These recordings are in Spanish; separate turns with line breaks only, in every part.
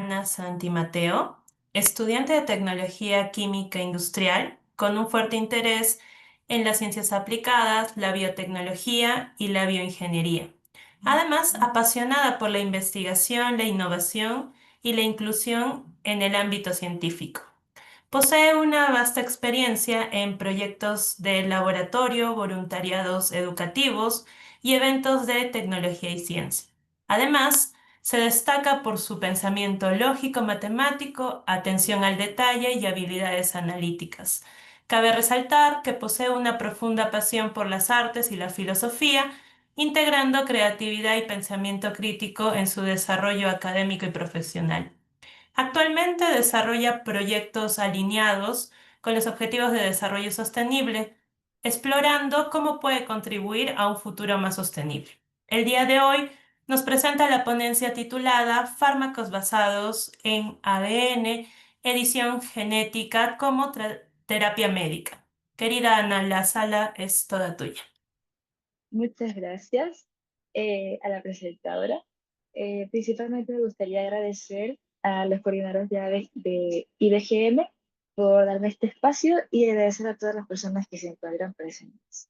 Ana Santi Mateo, estudiante de Tecnología Química Industrial, con un fuerte interés en las ciencias aplicadas, la biotecnología y la bioingeniería. Además, apasionada por la investigación, la innovación y la inclusión en el ámbito científico. Posee una vasta experiencia en proyectos de laboratorio, voluntariados educativos y eventos de tecnología y ciencia. Además, se destaca por su pensamiento lógico-matemático, atención al detalle y habilidades analíticas. Cabe resaltar que posee una profunda pasión por las artes y la filosofía, integrando creatividad y pensamiento crítico en su desarrollo académico y profesional. Actualmente desarrolla proyectos alineados con los Objetivos de Desarrollo Sostenible, explorando cómo puede contribuir a un futuro más sostenible. El día de hoy nos presenta la ponencia titulada Fármacos basados en ADN, edición genética como terapia médica. Querida Ana, la sala es toda tuya.
Muchas gracias a la presentadora. Principalmente me gustaría agradecer a los coordinadores de IBGM por darme este espacio y agradecer a todas las personas que se encuentran presentes.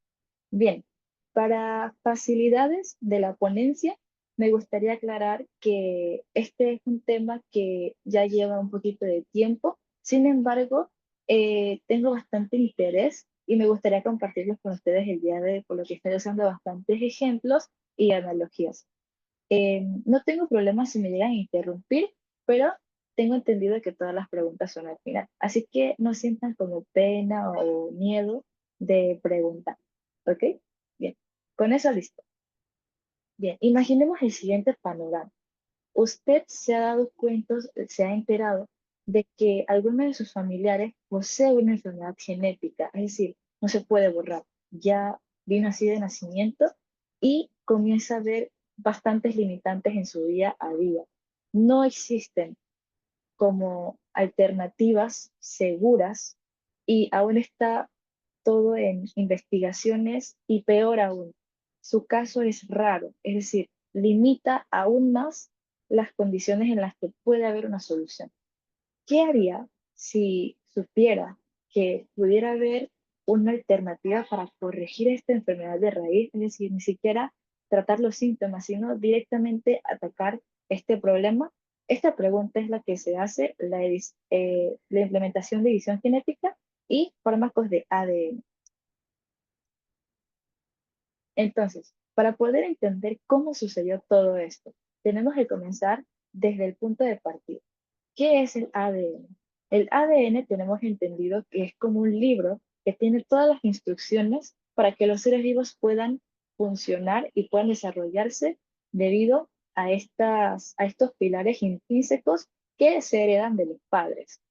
Bien, para facilidades de la ponencia, me gustaría aclarar que este es un tema que ya lleva un poquito de tiempo. Sin embargo, tengo bastante interés y me gustaría compartirlos con ustedes el día de hoy, por lo que estoy usando bastantes ejemplos y analogías. No tengo problemas si me llegan a interrumpir, pero tengo entendido que todas las preguntas son al final. Así que no sientan como pena o miedo de preguntar. ¿Ok? Bien, con eso listo. Bien, imaginemos el siguiente panorama. Usted se ha dado cuenta, se ha enterado de que alguno de sus familiares posee una enfermedad genética, es decir, no se puede borrar. Ya vino así de nacimiento y comienza a ver bastantes limitantes en su día a día. No existen como alternativas seguras y aún está todo en investigaciones y peor aún, su caso es raro, es decir, limita aún más las condiciones en las que puede haber una solución. ¿Qué haría si supiera que pudiera haber una alternativa para corregir esta enfermedad de raíz? Es decir, ni siquiera tratar los síntomas, sino directamente atacar este problema. Esta pregunta es la que se hace la implementación de edición genética y fármacos de ADN. Entonces, para poder entender cómo sucedió todo esto, tenemos que comenzar desde el punto de partida. ¿Qué es el ADN? El ADN tenemos entendido que es como un libro que tiene todas las instrucciones para que los seres vivos puedan funcionar y puedan desarrollarse debido a estos pilares intrínsecos que se heredan de los padres.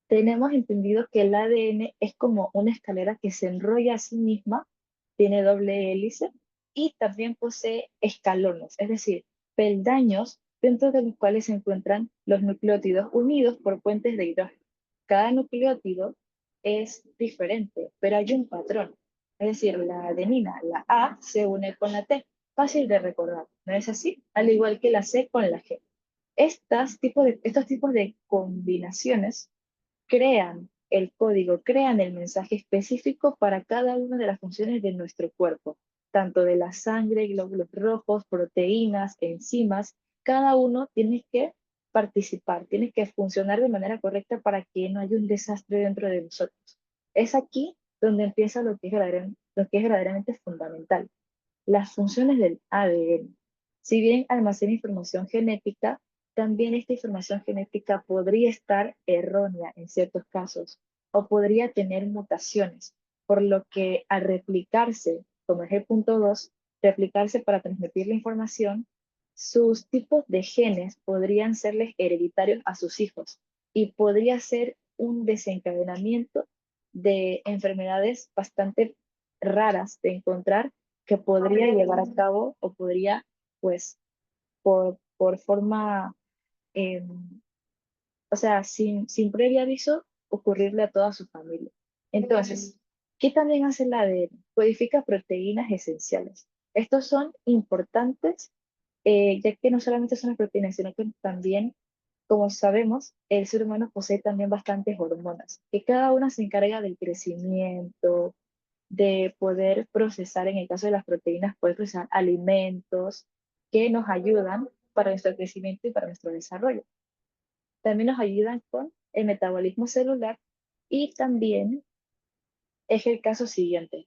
Tenemos entendido que el ADN es como una escalera que se enrolla a sí misma, tiene doble hélice y también posee escalones, es decir, peldaños dentro de los cuales se encuentran los nucleótidos unidos por puentes de hidrógeno. Cada nucleótido es diferente, pero hay un patrón. Es decir, la adenina, la A, se une con la T. Fácil de recordar, ¿no es así? Al igual que la C con la G. Estos tipos de combinaciones crean el código, crean el mensaje específico para cada una de las funciones de nuestro cuerpo, tanto de la sangre, glóbulos rojos, proteínas, enzimas, cada uno tiene que participar, tiene que funcionar de manera correcta para que no haya un desastre dentro de nosotros. Es aquí donde empieza lo que es verdaderamente fundamental, las funciones del ADN. Si bien almacena información genética, también esta información genética podría estar errónea en ciertos casos o podría tener mutaciones, por lo que al replicarse, como es el punto 2, replicarse para transmitir la información, sus tipos de genes podrían serles hereditarios a sus hijos y podría ser un desencadenamiento de enfermedades bastante raras de encontrar que podría llevar a cabo o podría, pues, por forma, eh, o sea, sin previo aviso, ocurrirle a toda su familia. Entonces, ¿qué también hace el ADN? Codifica proteínas esenciales. Estos son importantes, ya que no solamente son las proteínas, sino que también como sabemos, el ser humano posee también bastantes hormonas, que cada una se encarga del crecimiento, de poder procesar, en el caso de las proteínas, poder procesar alimentos que nos ayudan para nuestro crecimiento y para nuestro desarrollo. También nos ayudan con el metabolismo celular y también es el caso siguiente,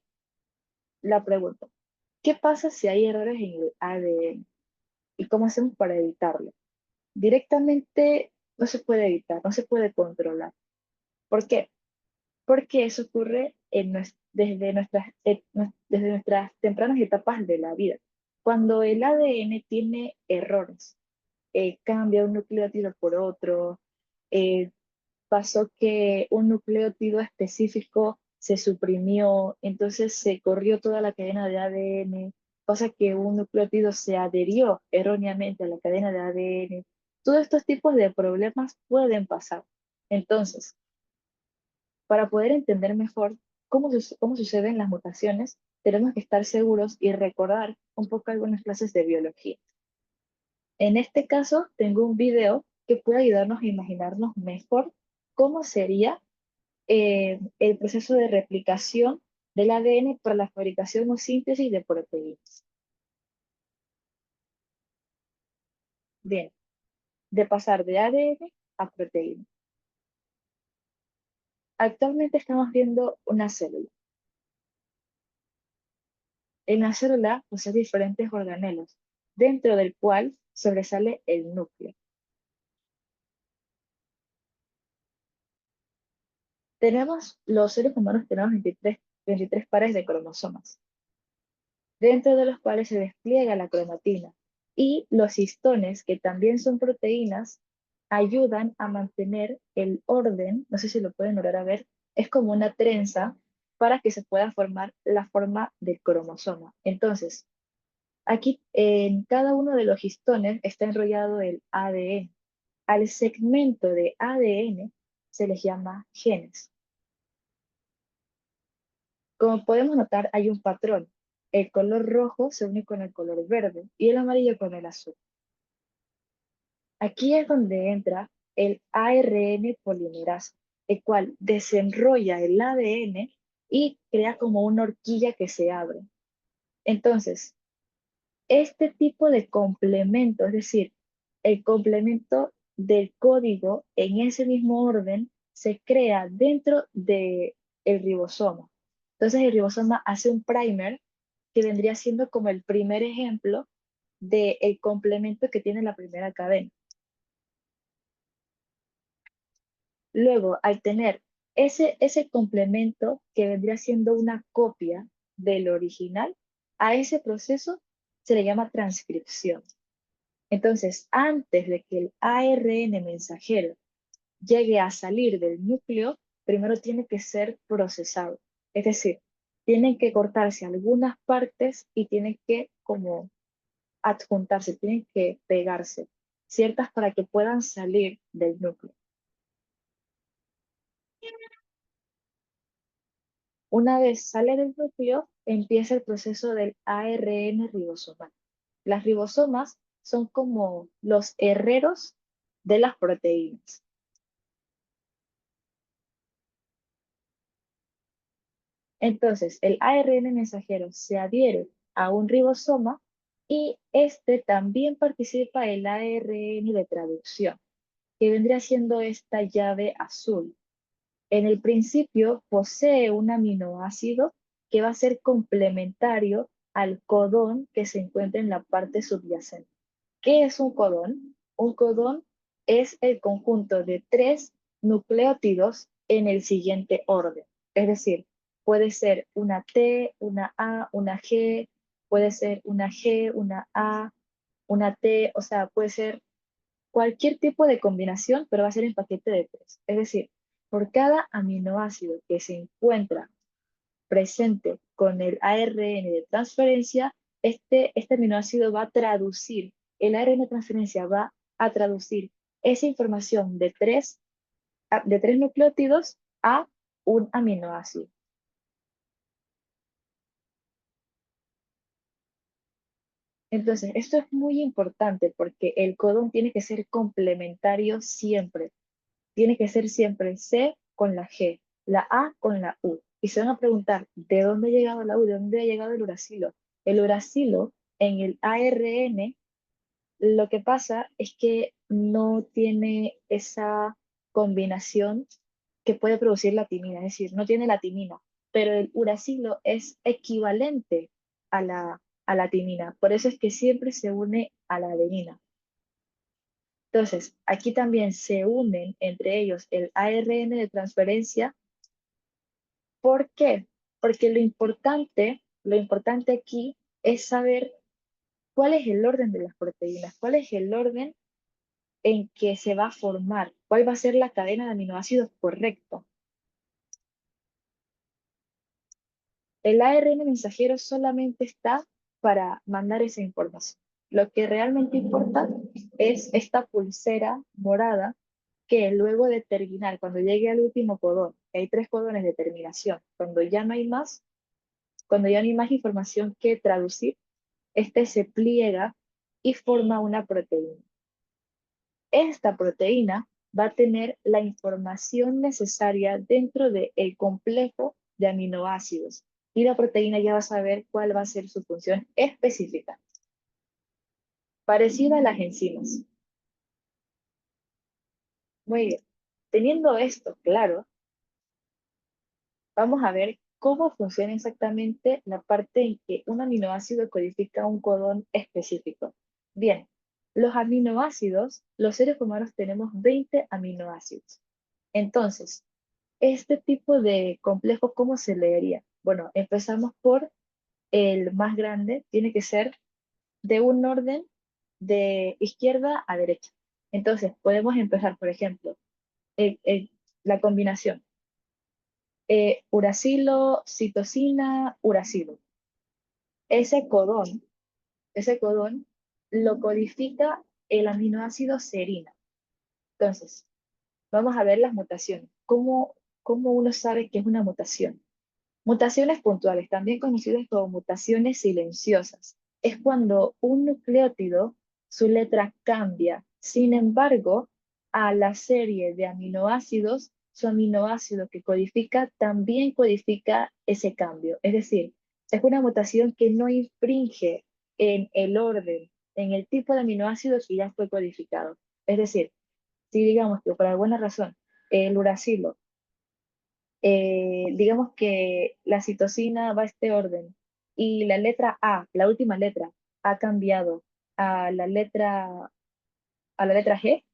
la pregunta, ¿qué pasa si hay errores en el ADN? ¿Y cómo hacemos para evitarlo? Directamente no se puede evitar, no se puede controlar. ¿Por qué? Porque eso ocurre desde nuestras tempranas etapas de la vida. Cuando el ADN tiene errores, cambia un nucleótido por otro, eh, pasó que un nucleótido específico se suprimió, entonces se corrió toda la cadena de ADN, pasa que un nucleótido se adherió erróneamente a la cadena de ADN. Todos estos tipos de problemas pueden pasar. Entonces, para poder entender mejor cómo suceden las mutaciones, tenemos que estar seguros y recordar un poco algunas clases de biología. En este caso, tengo un video que puede ayudarnos a imaginarnos mejor cómo sería el proceso de replicación del ADN para la fabricación o síntesis de proteínas. Bien, de pasar de ADN a proteína. Actualmente estamos viendo una célula. En la célula posee diferentes organelos, dentro del cual sobresale el núcleo. Los seres humanos tenemos 23 pares de cromosomas, dentro de los cuales se despliega la cromatina. Y los histones, que también son proteínas, ayudan a mantener el orden, no sé si lo pueden lograr a ver, es como una trenza para que se pueda formar la forma del cromosoma. Entonces, aquí en cada uno de los histones está enrollado el ADN. Al segmento de ADN se les llama genes. Como podemos notar, hay un patrón. El color rojo se une con el color verde y el amarillo con el azul. Aquí es donde entra el ARN polimerasa, el cual desenrolla el ADN y crea como una horquilla que se abre. Entonces, este tipo de complemento, es decir, el complemento del código en ese mismo orden, se crea dentro del ribosoma. Entonces, el ribosoma hace un primer que vendría siendo como el primer ejemplo del complemento que tiene la primera cadena. Luego, al tener ese complemento que vendría siendo una copia del original, a ese proceso se le llama transcripción. Entonces, antes de que el ARN mensajero llegue a salir del núcleo, primero tiene que ser procesado. Es decir, tienen que cortarse algunas partes y tienen que como adjuntarse, tienen que pegarse, ciertas para que puedan salir del núcleo. Una vez sale del núcleo, empieza el proceso del ARN ribosomal. Las ribosomas son como los herreros de las proteínas. Entonces, el ARN mensajero se adhiere a un ribosoma y este también participa el ARN de traducción, que vendría siendo esta llave azul. En el principio posee un aminoácido que va a ser complementario al codón que se encuentra en la parte subyacente. ¿Qué es un codón? Un codón es el conjunto de tres nucleótidos en el siguiente orden. Es decir, puede ser una T, una A, una G, puede ser una G, una A, una T, o sea, puede ser cualquier tipo de combinación, pero va a ser en paquete de tres. Es decir, por cada aminoácido que se encuentra presente con el ARN de transferencia, este aminoácido va a traducir, el ARN de transferencia va a traducir esa información de tres nucleótidos a un aminoácido. Entonces, esto es muy importante porque el codón tiene que ser complementario siempre. Tiene que ser siempre C con la G, la A con la U. Y se van a preguntar, ¿de dónde ha llegado la U? ¿De dónde ha llegado el uracilo? El uracilo en el ARN, lo que pasa es que no tiene esa combinación que puede producir la timina, es decir, no tiene la timina, pero el uracilo es equivalente a la timina, por eso es que siempre se une a la adenina. Entonces, aquí también se unen entre ellos el ARN de transferencia. ¿Por qué? Porque lo importante aquí es saber cuál es el orden de las proteínas, cuál es el orden en que se va a formar, cuál va a ser la cadena de aminoácidos correcto. El ARN mensajero solamente está para mandar esa información. Lo que realmente importa es esta pulsera morada que luego de terminar, cuando llegue al último codón, que hay tres codones de terminación, cuando ya no hay más, cuando ya no hay más información que traducir, este se pliega y forma una proteína. Esta proteína va a tener la información necesaria dentro del complejo de aminoácidos y la proteína ya va a saber cuál va a ser su función específica, parecida a las enzimas. Muy bien. Teniendo esto claro, vamos a ver cómo funciona exactamente la parte en que un aminoácido codifica un codón específico. Bien, los aminoácidos, los seres humanos tenemos 20 aminoácidos. Entonces, este tipo de complejo, ¿cómo se leería? Bueno, empezamos por el más grande, tiene que ser de un orden de izquierda a derecha. Entonces, podemos empezar, por ejemplo, la combinación uracilo, citosina, uracilo. Ese codón, ese codón lo codifica el aminoácido serina. Entonces, vamos a ver las mutaciones. ¿Cómo uno sabe que es una mutación? Mutaciones puntuales, también conocidas como mutaciones silenciosas, es cuando un nucleótido, su letra cambia. Sin embargo, a la serie de aminoácidos, su aminoácido que codifica también codifica ese cambio. Es decir, es una mutación que no infringe en el orden, en el tipo de aminoácido que ya fue codificado. Es decir, si digamos que por alguna razón el uracilo digamos que la citosina va a este orden y la letra A, la última letra, ha cambiado a a la letra G,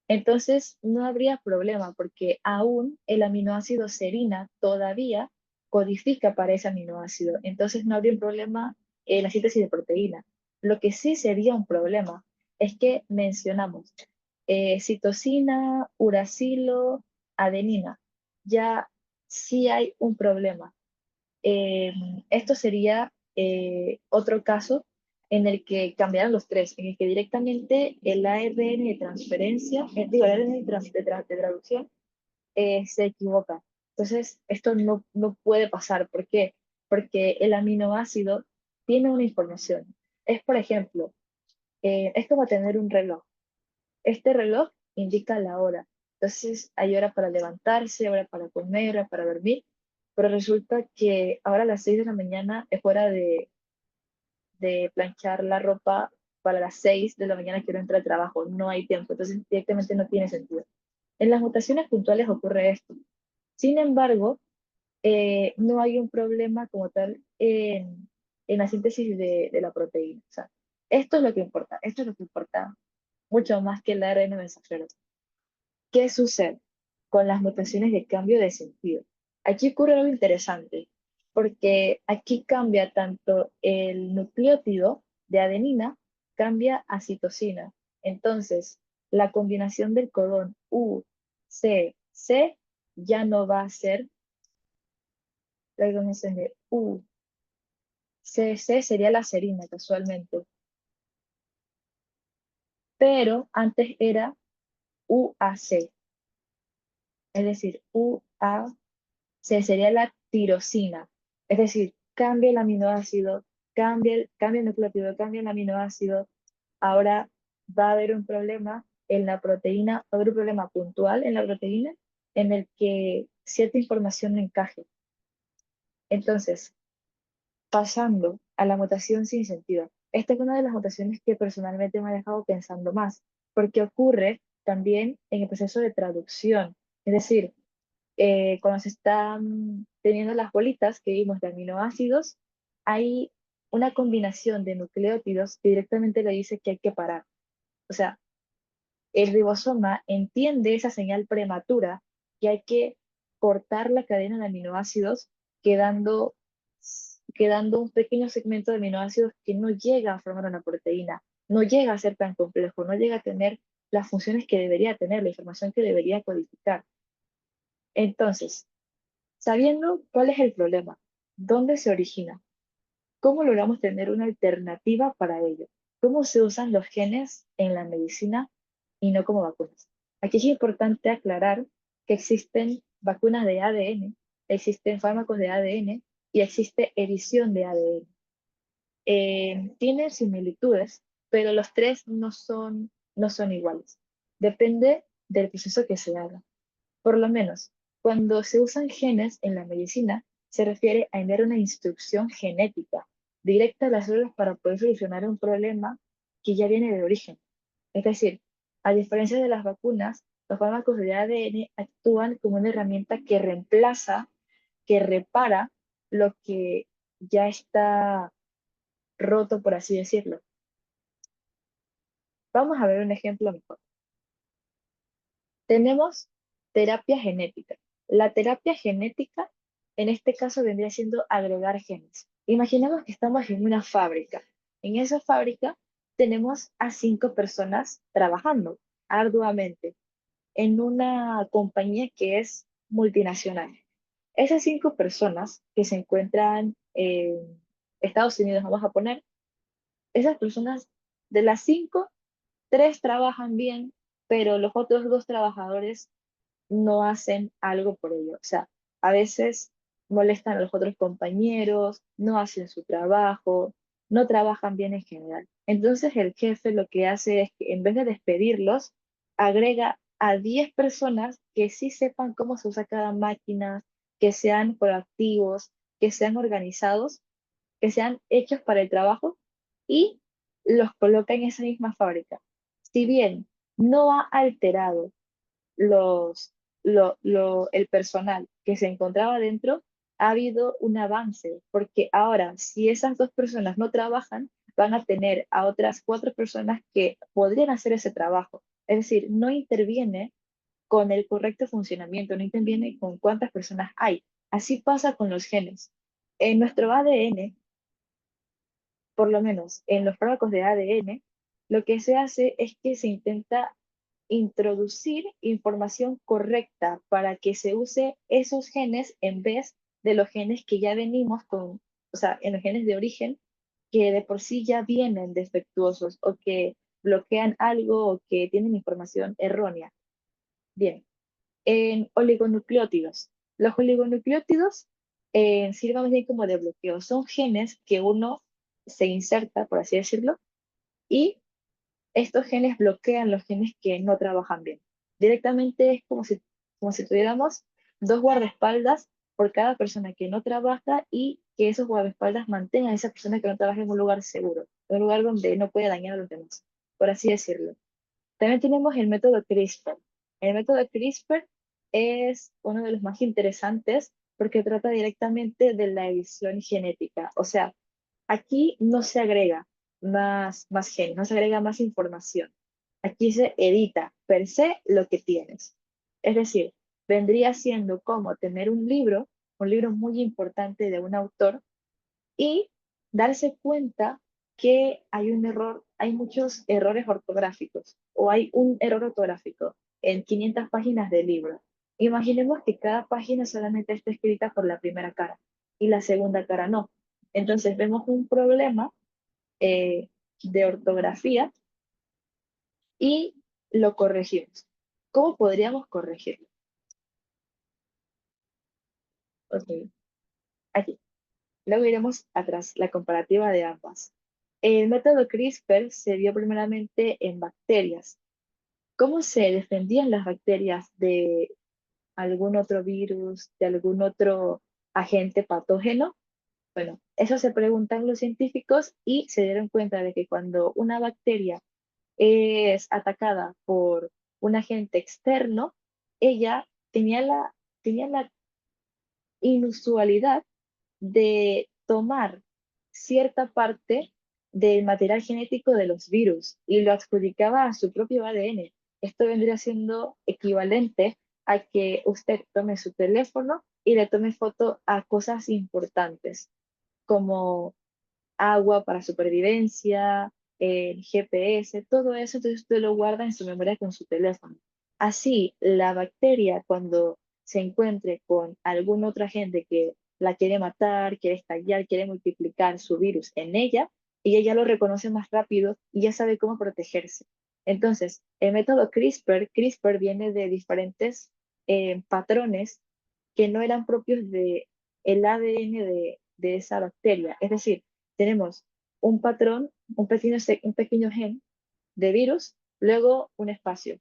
entonces no habría problema porque aún el aminoácido serina todavía codifica para ese aminoácido, entonces no habría un problema en la síntesis de proteína. Lo que sí sería un problema es que mencionamos citosina, uracilo, adenina. Ya sí hay un problema. Eh, Esto sería otro caso en el que cambiaran los tres, en el que directamente el ARN de transferencia, digo, el ARN de traducción se equivoca. Entonces, esto no puede pasar. ¿Por qué? Porque el aminoácido tiene una información. Es, por ejemplo, es como tener un reloj. Este reloj indica la hora. Entonces hay hora para levantarse, hora para comer, hora para dormir, pero resulta que ahora a las 6 de la mañana es hora de planchar la ropa para las 6 de la mañana quiero entrar al trabajo, no hay tiempo, entonces directamente no tiene sentido. En las mutaciones puntuales ocurre esto. Sin embargo, no hay un problema como tal en la síntesis de la proteína. O sea, esto es lo que importa, esto es lo que importa mucho más que el ARN mensajero. ¿Qué sucede con las mutaciones de cambio de sentido? Aquí ocurre algo interesante, porque aquí cambia tanto el nucleótido de adenina, cambia a citosina. Entonces, la combinación del codón UCC ya no va a ser la combinación de UCC, sería la serina casualmente, pero antes era UAC, es decir, UAC sería la tirosina. Es decir, cambia el aminoácido, cambia el nucleótido, cambia el aminoácido, ahora va a haber un problema en la proteína, va a haber un problema puntual en la proteína en el que cierta información no encaje. Entonces, pasando a la mutación sin sentido. Esta es una de las mutaciones que personalmente me ha dejado pensando más, porque ocurre también en el proceso de traducción. Es decir, cuando se están teniendo las bolitas que vimos de aminoácidos, hay una combinación de nucleótidos que directamente le dice que hay que parar. O sea, el ribosoma entiende esa señal prematura que hay que cortar la cadena de aminoácidos, quedando, quedando un pequeño segmento de aminoácidos que no llega a formar una proteína, no llega a ser tan complejo, no llega a tener las funciones que debería tener, la información que debería codificar. Entonces, sabiendo cuál es el problema, dónde se origina, ¿cómo logramos tener una alternativa para ello? ¿Cómo se usan los genes en la medicina y no como vacunas? Aquí es importante aclarar que existen vacunas de ADN, existen fármacos de ADN y existe edición de ADN. Tienen similitudes, pero los tres no son iguales. Depende del proceso que se haga. Por lo menos, cuando se usan genes en la medicina, se refiere a enviar una instrucción genética directa a las células para poder solucionar un problema que ya viene de origen. Es decir, a diferencia de las vacunas, los fármacos de ADN actúan como una herramienta que reemplaza, que repara lo que ya está roto, por así decirlo. Vamos a ver un ejemplo mejor. Tenemos terapia genética. La terapia genética, en este caso, vendría siendo agregar genes. Imaginemos que estamos en una fábrica. En esa fábrica tenemos a 5 personas trabajando arduamente en una compañía que es multinacional. Esas 5 personas que se encuentran en Estados Unidos, vamos a poner, esas personas de las 5, 3 trabajan bien, pero los otros 2 trabajadores no hacen algo por ello. O sea, a veces molestan a los otros compañeros, no hacen su trabajo, no trabajan bien en general. Entonces el jefe lo que hace es que en vez de despedirlos, agrega a 10 personas que sí sepan cómo se usa cada máquina, que sean proactivos, que sean organizados, que sean hechos para el trabajo y los coloca en esa misma fábrica. Si bien no ha alterado los, el personal que se encontraba dentro, ha habido un avance, porque ahora, si esas 2 personas no trabajan, van a tener a otras 4 personas que podrían hacer ese trabajo. Es decir, no interviene con el correcto funcionamiento, no interviene con cuántas personas hay. Así pasa con los genes. En nuestro ADN, por lo menos en los fármacos de ADN, lo que se hace es que se intenta introducir información correcta para que se use esos genes en vez de los genes que ya venimos con, o sea, en los genes de origen que de por sí ya vienen defectuosos o que bloquean algo o que tienen información errónea. Bien, en oligonucleótidos. Los oligonucleótidos sirven más bien como de bloqueo. Son genes que uno se inserta, por así decirlo, y estos genes bloquean los genes que no trabajan bien. Directamente es como si tuviéramos 2 guardaespaldas por cada persona que no trabaja y que esos guardaespaldas mantengan a esa persona que no trabaja en un lugar seguro, en un lugar donde no puede dañar a los demás, por así decirlo. También tenemos el método CRISPR. El método CRISPR es uno de los más interesantes porque trata directamente de la edición genética. O sea, aquí no se agrega más genes, no se agrega más información. Aquí se edita per se lo que tienes. Es decir, vendría siendo como tener un libro muy importante de un autor, y darse cuenta que hay un error, hay muchos errores ortográficos o hay un error ortográfico en 500 páginas del libro. Imaginemos que cada página solamente está escrita por la primera cara y la segunda cara no. Entonces vemos un problema eh, de ortografía y lo corregimos. ¿Cómo podríamos corregirlo? Ok, aquí. Luego iremos atrás, la comparativa de ambas. El método CRISPR se dio primeramente en bacterias. ¿Cómo se defendían las bacterias de algún otro virus, de algún otro agente patógeno? Bueno, eso se preguntan los científicos y se dieron cuenta de que cuando una bacteria es atacada por un agente externo, ella tenía la inusualidad de tomar cierta parte del material genético de los virus y lo adjudicaba a su propio ADN. Esto vendría siendo equivalente a que usted tome su teléfono y le tome foto a cosas importantes, como agua para supervivencia, el GPS, todo eso, entonces usted lo guarda en su memoria con su teléfono. Así, la bacteria, cuando se encuentre con algún otro agente que la quiere matar, quiere estallar, quiere multiplicar su virus en ella ya lo reconoce más rápido y ya sabe cómo protegerse. Entonces, el método CRISPR viene de diferentes patrones que no eran propios de el ADN de esa bacteria. Es decir, tenemos un patrón, un pequeño gen de virus, luego un espacio,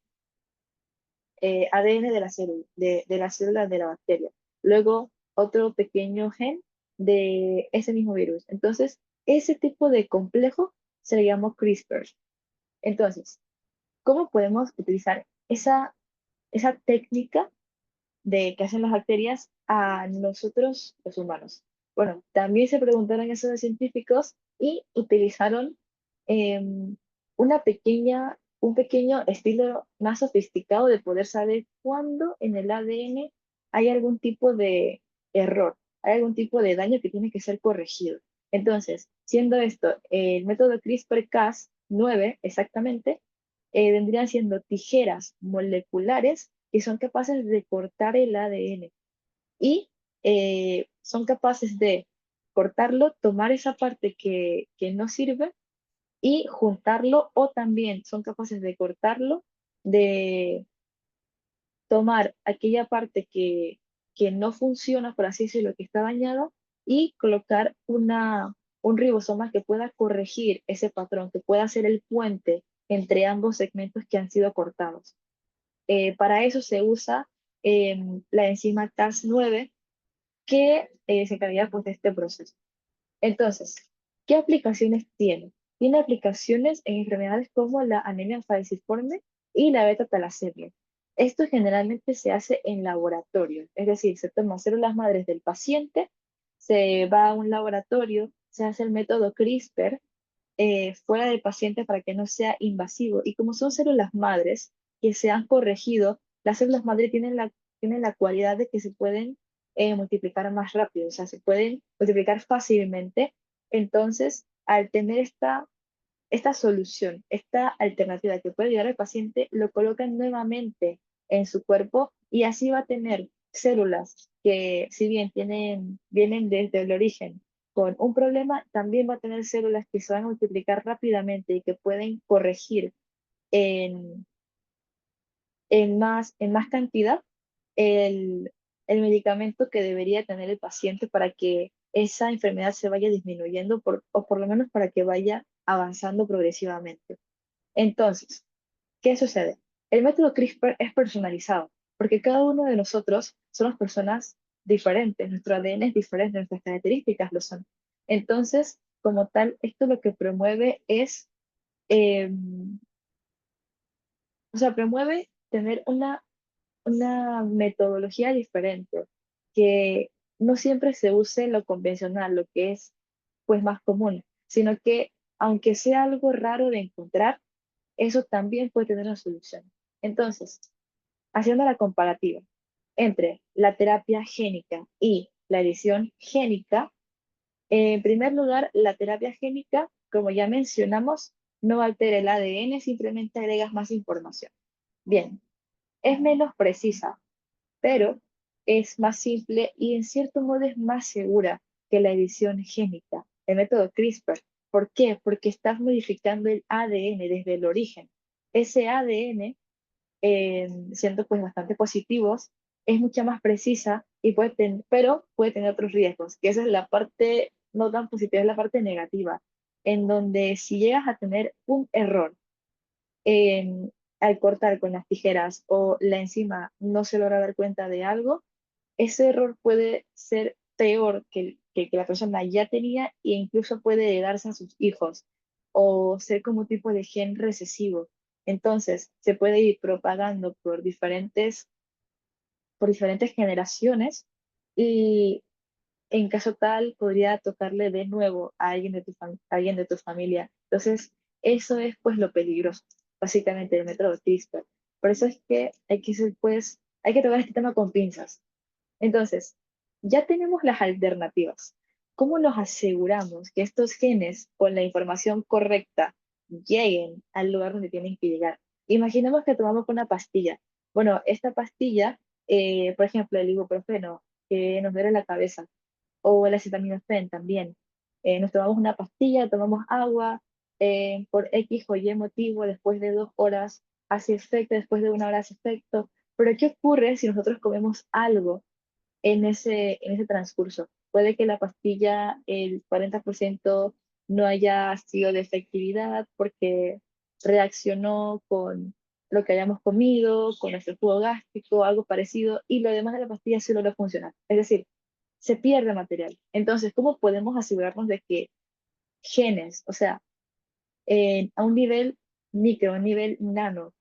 ADN de la célula, de la célula de la bacteria, luego otro pequeño gen de ese mismo virus. Entonces, ese tipo de complejo se le llamó CRISPR. Entonces, ¿cómo podemos utilizar esa técnica de que hacen las bacterias a nosotros los humanos? Bueno, también se preguntaron eso de científicos y utilizaron em, un pequeño estilo más sofisticado de poder saber cuándo en el ADN hay algún tipo de error, hay algún tipo de daño que tiene que ser corregido. Entonces, siendo esto el método CRISPR-Cas9 exactamente, vendrían siendo tijeras moleculares que son capaces de cortar el ADN y son capaces de cortarlo, tomar esa parte que no sirve y juntarlo, o también son capaces de cortarlo, de tomar aquella parte que no funciona, por así decirlo, que está dañada, y colocar un ribosoma que pueda corregir ese patrón, que pueda ser el puente entre ambos segmentos que han sido cortados. Para eso se usa la enzima Cas9 que se encarga pues, de este proceso. Entonces, ¿qué aplicaciones tiene? Tiene aplicaciones en enfermedades como la anemia falciforme y la beta-talasemia. Esto generalmente se hace en laboratorio, es decir, se toman células madres del paciente, se va a un laboratorio, se hace el método CRISPR fuera del paciente para que no sea invasivo. Y como son células madres que se han corregido, las células madre tienen la cualidad de que se pueden multiplicar más rápido, o sea, se pueden multiplicar fácilmente. Entonces, al tener esta solución, esta alternativa que puede ayudar al paciente, lo colocan nuevamente en su cuerpo y así va a tener células que, si bien vienen desde el origen con un problema, también va a tener células que se van a multiplicar rápidamente y que pueden corregir en, en más cantidad el, el medicamento que debería tener el paciente para que esa enfermedad se vaya disminuyendo o por lo menos para que vaya avanzando progresivamente. Entonces, ¿qué sucede? El método CRISPR es personalizado, porque cada uno de nosotros somos personas diferentes, nuestro ADN es diferente, nuestras características lo son. Entonces, como tal, esto lo que promueve es, eh, o sea, promueve tener una metodología diferente, que no siempre se use lo convencional, lo que es pues más común, sino que aunque sea algo raro de encontrar, eso también puede tener una solución. Entonces, haciendo la comparativa entre la terapia génica y la edición génica, en primer lugar, la terapia génica, como ya mencionamos, no altera el ADN, simplemente agregas más información. Bien, es menos precisa, pero es más simple y en cierto modo es más segura que la edición génica, el método CRISPR. ¿Por qué? Porque estás modificando el ADN desde el origen. Ese ADN, siendo pues bastante positivos, es mucha más precisa y pero puede tener otros riesgos, que esa es la parte no tan positiva, es la parte negativa, en donde si llegas a tener un error en- al cortar con las tijeras o la enzima no se logra dar cuenta de algo, ese error puede ser peor que el que la persona ya tenía e incluso puede heredarse a sus hijos o ser como un tipo de gen recesivo. Entonces, se puede ir propagando por diferentes generaciones y en caso tal podría tocarle de nuevo a alguien de a alguien de tu familia. Entonces, eso es pues lo peligroso, básicamente del método CRISPR. Por eso es que hay que ser, pues, hay que tocar este tema con pinzas. Entonces, ya tenemos las alternativas. ¿Cómo nos aseguramos que estos genes con la información correcta lleguen al lugar donde tienen que llegar? Imaginemos que tomamos una pastilla. Bueno, esta pastilla, por ejemplo, el ibuprofeno, que nos duele la cabeza, o el acetaminofén también. Nos tomamos una pastilla, tomamos agua, por X o Y motivo, después de 2 horas hace efecto, después de 1 hora hace efecto. Pero ¿qué ocurre si nosotros comemos algo en ese transcurso? Puede que la pastilla, el 40% no haya sido de efectividad porque reaccionó con lo que hayamos comido, con nuestro jugo gástrico, algo parecido, y lo demás de la pastilla sí logró funcionar. Es decir, se pierde material. Entonces, ¿cómo podemos asegurarnos de que genes, o sea, a un nivel micro, a un nivel nano,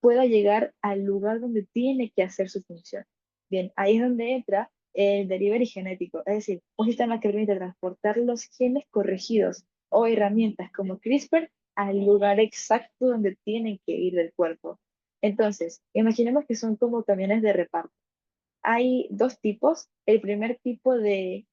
pueda llegar al lugar donde tiene que hacer su función? Bien, ahí es donde entra el delivery genético, es decir, un sistema que permite transportar los genes corregidos o herramientas como CRISPR al lugar exacto donde tienen que ir del cuerpo. Entonces, imaginemos que son como camiones de reparto. Hay dos tipos. El primer tipo de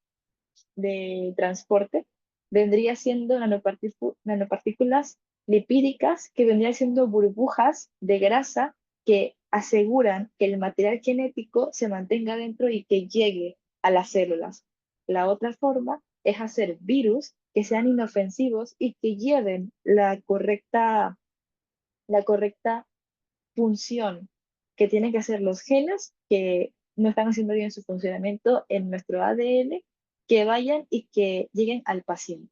transporte vendría siendo nanopartículas lipídicas, que vendrían siendo burbujas de grasa que aseguran que el material genético se mantenga dentro y que llegue a las células. La otra forma es hacer virus que sean inofensivos y que lleven la correcta función que tienen que hacer los genes que no están haciendo bien su funcionamiento en nuestro ADN, que vayan y que lleguen al paciente.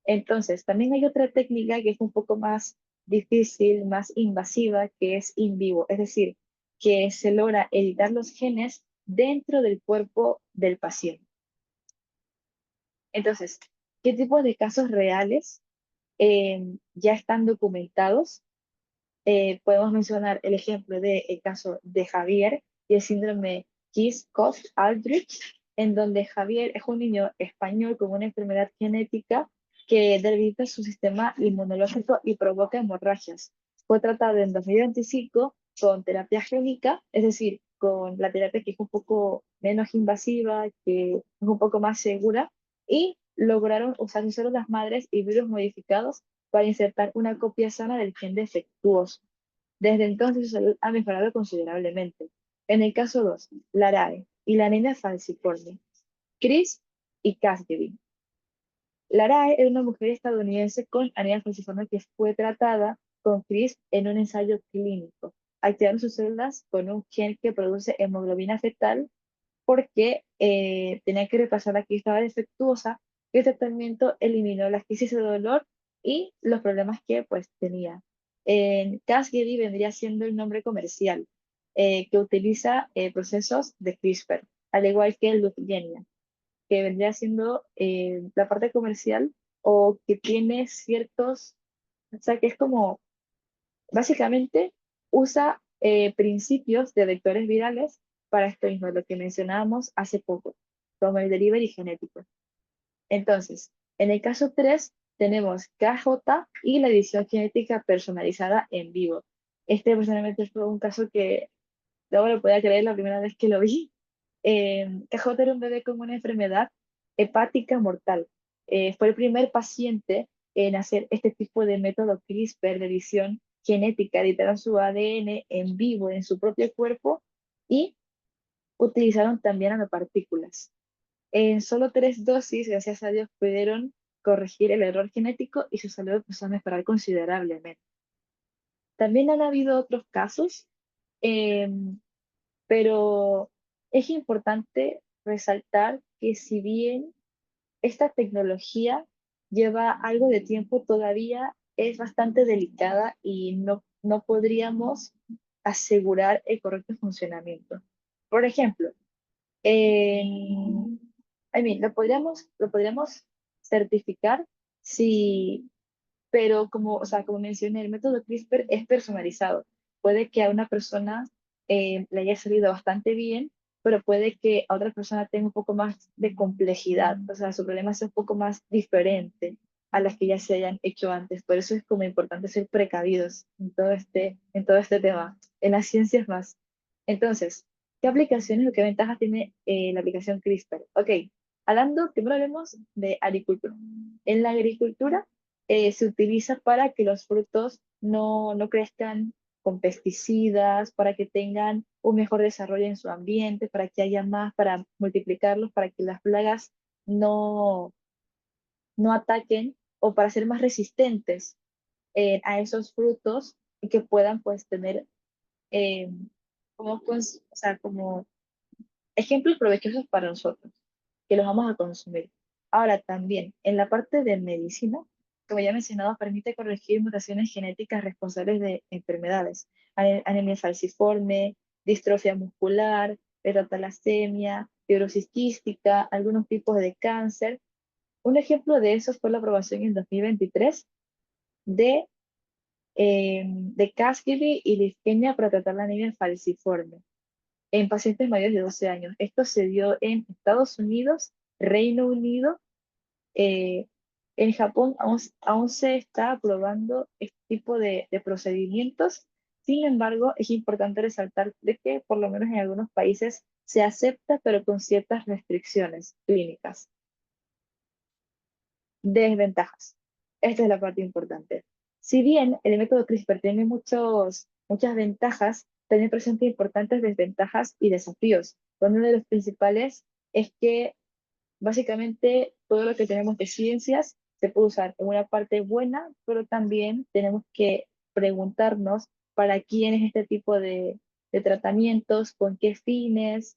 Entonces, también hay otra técnica que es un poco más difícil, más invasiva, que es in vivo, es decir, que se logra editar los genes dentro del cuerpo del paciente. Entonces, ¿qué tipo de casos reales ya están documentados? Podemos mencionar el ejemplo del caso de Javier y el síndrome Kiss-Cox-Aldrich, en donde Javier es un niño español con una enfermedad genética que debilita su sistema inmunológico y provoca hemorragias. Fue tratado en 2025 con terapia génica, es decir, con la terapia que es un poco menos invasiva, que es un poco más segura, y lograron usar sus células madres y virus modificados para insertar una copia sana del gen defectuoso. Desde entonces su salud ha mejorado considerablemente. En el caso 2, Larae y la nena falciforme, Chris y Casgevin. Larae era una mujer estadounidense con anemia falciforme que fue tratada con Chris en un ensayo clínico. Activaron sus células con un gen que produce hemoglobina fetal porque tenía que repasar la que estaba defectuosa y el tratamiento eliminó las crisis de dolor y los problemas que pues tenía. En Casgevy vendría siendo el nombre comercial que utiliza procesos de CRISPR, al igual que el Lufgenia, que vendría siendo la parte comercial o que tiene ciertos, o sea, que es como, básicamente usa principios de vectores virales para esto mismo, lo que mencionábamos hace poco, como el delivery genético. Entonces, en el caso 3 tenemos KJ y la edición genética personalizada en vivo. Este personalmente fue un caso que no lo podía creer la primera vez que lo vi. KJ era un bebé con una enfermedad hepática mortal. Fue el primer paciente en hacer este tipo de método CRISPR de edición genética, editaron su ADN en vivo en su propio cuerpo y utilizaron también nanopartículas. En solo 3 dosis, gracias a Dios, pudieron corregir el error genético y su salud empezó a mejorar considerablemente. También han habido otros casos, em, pero es importante resaltar que si bien esta tecnología lleva algo de tiempo todavía, es bastante delicada y no podríamos asegurar el correcto funcionamiento. Por ejemplo, en, lo podríamos certificar si, pero como, o sea, como mencioné, el método CRISPR es personalizado. Puede que a una persona le haya salido bastante bien, pero puede que a otra persona tenga un poco más de complejidad, o sea, su problema sea un poco más diferente a las que ya se hayan hecho antes. Por eso es como importante ser precavidos en todo este tema, en las ciencias más. Entonces, ¿qué aplicaciones o qué ventajas tiene la aplicación CRISPR? Ok, hablando, primero hablemos de agricultura. En la agricultura, se utiliza para que los frutos no crezcan con pesticidas, para que tengan un mejor desarrollo en su ambiente, para que haya más, para multiplicarlos, para que las plagas no, no ataquen o para ser más resistentes a esos frutos y que puedan pues tener eh, o sea, como ejemplos provechosos para nosotros, que los vamos a consumir. Ahora también, en la parte de medicina, como ya he mencionado, permite corregir mutaciones genéticas responsables de enfermedades, anemia falciforme, distrofia muscular, beta-talasemia, fibrosis quística, algunos tipos de cáncer. Un ejemplo de eso fue la aprobación en 2023 de, de Casgevy y Lyfgenia para tratar la anemia falciforme en pacientes mayores de 12 años. Esto se dio en Estados Unidos, Reino Unido. eh, en Japón aún se está aprobando este tipo de procedimientos. Sin embargo, es importante resaltar de que por lo menos en algunos países se acepta, pero con ciertas restricciones clínicas. Desventajas. Esta es la parte importante. Si bien el método CRISPR tiene muchas ventajas, también presenta importantes desventajas y desafíos. Uno de los principales es que básicamente todo lo que tenemos de ciencias se puede usar en una parte buena, pero también tenemos que preguntarnos para quién es este tipo de tratamientos, con qué fines,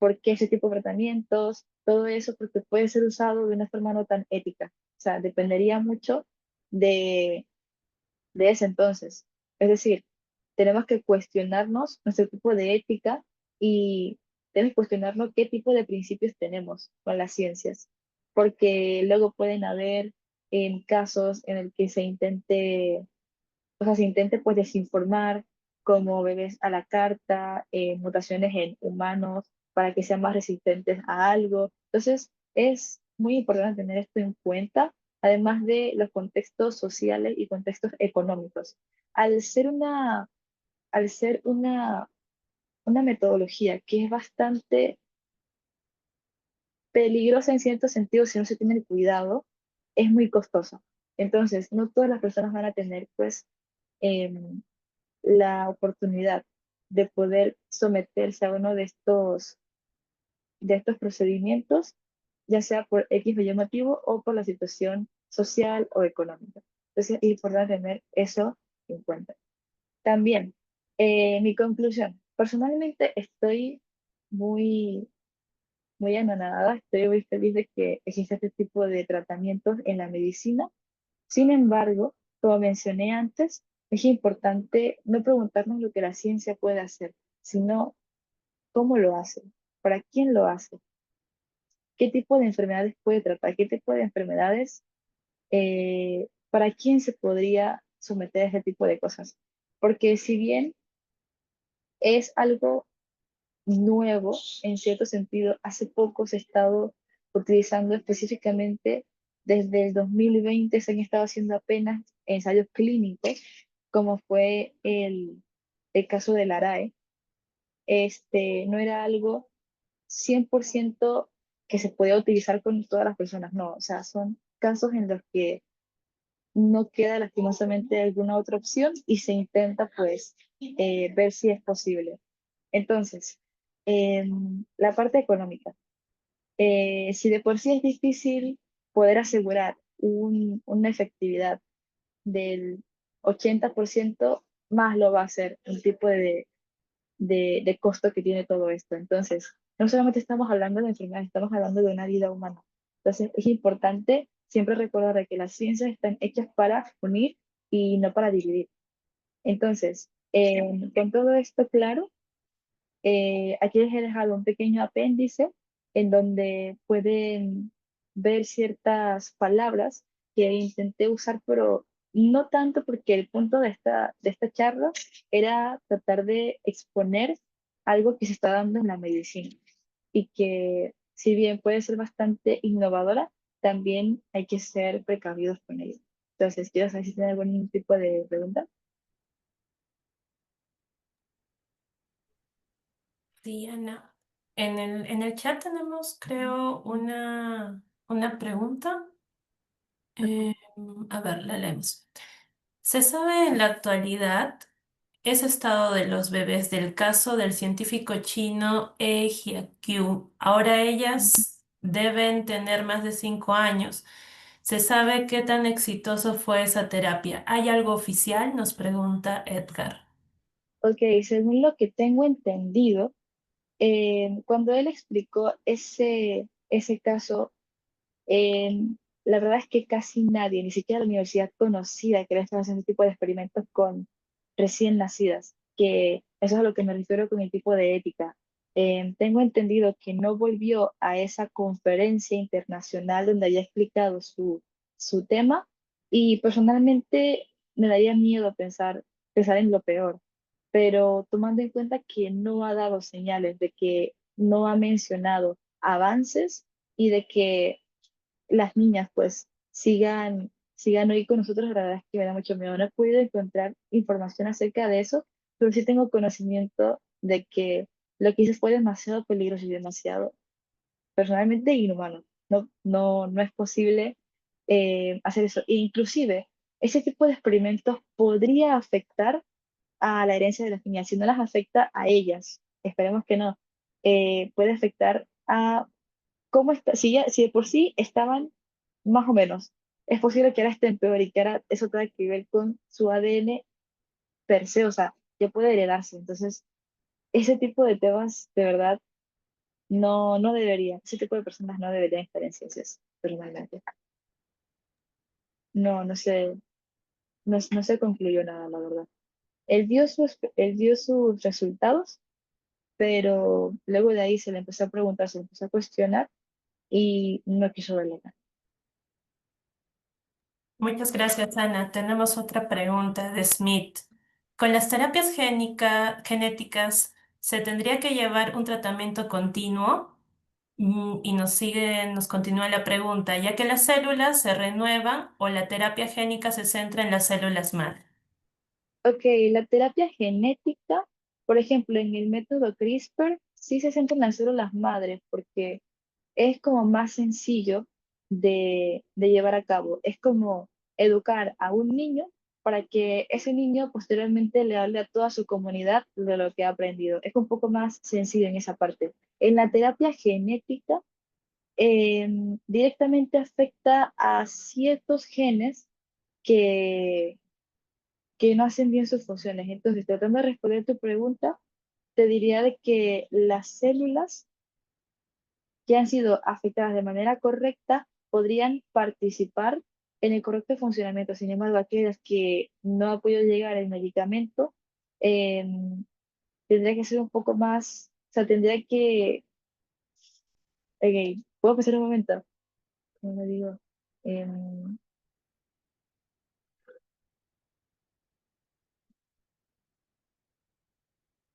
por qué ese tipo de tratamientos, todo eso porque puede ser usado de una forma no tan ética. O sea, dependería mucho de, de ese entonces. Es decir, tenemos que cuestionarnos nuestro tipo de ética y tenemos que cuestionarnos qué tipo de principios tenemos con las ciencias, porque luego pueden haber casos en el que se intente pues desinformar como bebés a la carta, mutaciones en humanos para que sean más resistentes a algo. Entonces, es muy importante tener esto en cuenta, además de los contextos sociales y contextos económicos. Al ser al ser una metodología que es bastante peligrosa en cierto sentido si no se tiene el cuidado, es muy costosa. Entonces, no todas las personas van a tener pues em, la oportunidad de poder someterse a uno de estos procedimientos, ya sea por X o Y motivo o por la situación social o económica. Entonces, es importante tener eso en cuenta. También, mi conclusión. Personalmente estoy muy, muy anonadada, estoy muy feliz de que exista este tipo de tratamientos en la medicina. Sin embargo, como mencioné antes, es importante no preguntarnos lo que la ciencia puede hacer, sino cómo lo hace, para quién lo hace, qué tipo de enfermedades puede tratar, qué tipo de enfermedades, para quién se podría someter a este tipo de cosas. Porque si bien es algo nuevo, en cierto sentido, hace poco se ha estado utilizando específicamente, desde el 2020 se han estado haciendo apenas ensayos clínicos, como fue el caso del ARAE. No era algo 100% que se podía utilizar con todas las personas, no, o sea, son casos en los que no queda lastimosamente alguna otra opción y se intenta pues ver si es posible. Entonces, la parte económica. Si de por sí es difícil poder asegurar una efectividad del 80%, más lo va a ser el tipo de costo que tiene todo esto. Entonces, no solamente estamos hablando de enfermedades, estamos hablando de una vida humana. Entonces es importante siempre recordar de que las ciencias están hechas para unir y no para dividir. Entonces, con todo esto claro, aquí les he dejado un pequeño apéndice en donde pueden ver ciertas palabras que intenté usar, pero no tanto porque el punto de esta charla era tratar de exponer algo que se está dando en la medicina y que si bien puede ser bastante innovadora, también hay que ser precavidos con ello. Entonces, quiero saber si tienen algún tipo de pregunta.
Sí, Ana. En el chat tenemos, creo, una pregunta. Eh, a ver, la leemos. ¿Se sabe en la actualidad ese estado de los bebés del caso del científico chino He Jiaqiu? Ahora ellas deben tener más de 5 años. ¿Se sabe qué tan exitoso fue esa terapia? ¿Hay algo oficial? Nos pregunta Edgar.
Ok, según lo que tengo entendido, cuando él explicó ese caso, eh, la verdad es que casi nadie, ni siquiera la universidad conocida, que le estaba haciendo este tipo de experimentos con recién nacidas, que eso es a lo que me refiero con el tipo de ética. Tengo entendido que no volvió a esa conferencia internacional donde había explicado su tema y personalmente me daría miedo pensar en lo peor, pero tomando en cuenta que no ha dado señales de que no ha mencionado avances y de que las niñas pues sigan hoy con nosotros, la verdad es que me da mucho miedo. No he podido encontrar información acerca de eso, pero sí tengo conocimiento de que lo que hice fue demasiado peligroso y demasiado personalmente inhumano. No es posible hacer eso. E inclusive, ese tipo de experimentos podría afectar a la herencia de las niñas. Si no las afecta a ellas, esperemos que no, puede afectar a cómo está, si de por sí estaban más o menos, es posible que ahora estén peor y que ahora eso tenga que ver con su ADN per se, o sea, ya puede heredarse. Entonces, ese tipo de temas, de verdad, no debería, ese tipo de personas no deberían estar en ciencias, personalmente. No sé, no se concluyó nada, la verdad. Él dio sus resultados, pero luego de ahí se le empezó a preguntar, se le empezó a cuestionar y no quiso verle nada.
Muchas gracias, Ana. Tenemos otra pregunta de Smith. ¿Con las terapias genéticas se tendría que llevar un tratamiento continuo? Y nos continúa la pregunta, ya que las células se renuevan o la terapia génica se centra en las células madre.
Ok, la terapia genética, por ejemplo, en el método CRISPR, sí se centra en las células madres porque es como más sencillo de llevar a cabo. Es como educar a un niño para que ese niño posteriormente le hable a toda su comunidad de lo que ha aprendido. Es un poco más sencillo en esa parte. En la terapia genética, directamente afecta a ciertos genes que no hacen bien sus funciones. Entonces, tratando de responder tu pregunta, te diría de que las células que han sido afectadas de manera correcta podrían participar en el correcto funcionamiento. Sin embargo, aquellas que no ha podido llegar el medicamento, tendría que ser un poco más, o sea, tendría que, ok, ¿puedo pasar un momento? ¿Cómo lo digo? Em,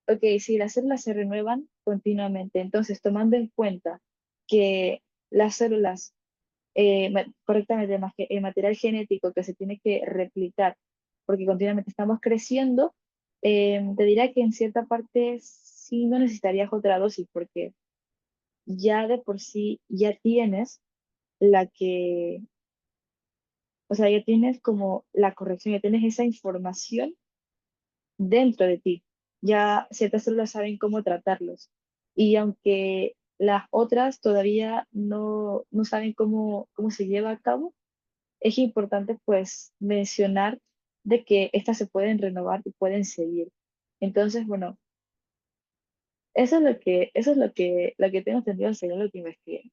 ok, si las células se renuevan continuamente, entonces tomando en cuenta que las células correctamente más que el material genético que se tiene que replicar, porque continuamente estamos creciendo, te diría que en cierta parte sí no necesitarías otra dosis, porque ya de por sí ya tienes la que, o sea, ya tienes como la corrección, ya tienes esa información dentro de ti. Ya ciertas células saben cómo tratarlos. Y aunque las otras todavía no saben cómo se lleva a cabo, es importante pues mencionar de que estas se pueden renovar y pueden seguir. Entonces, bueno, eso es lo que tengo entendido según lo que investigué.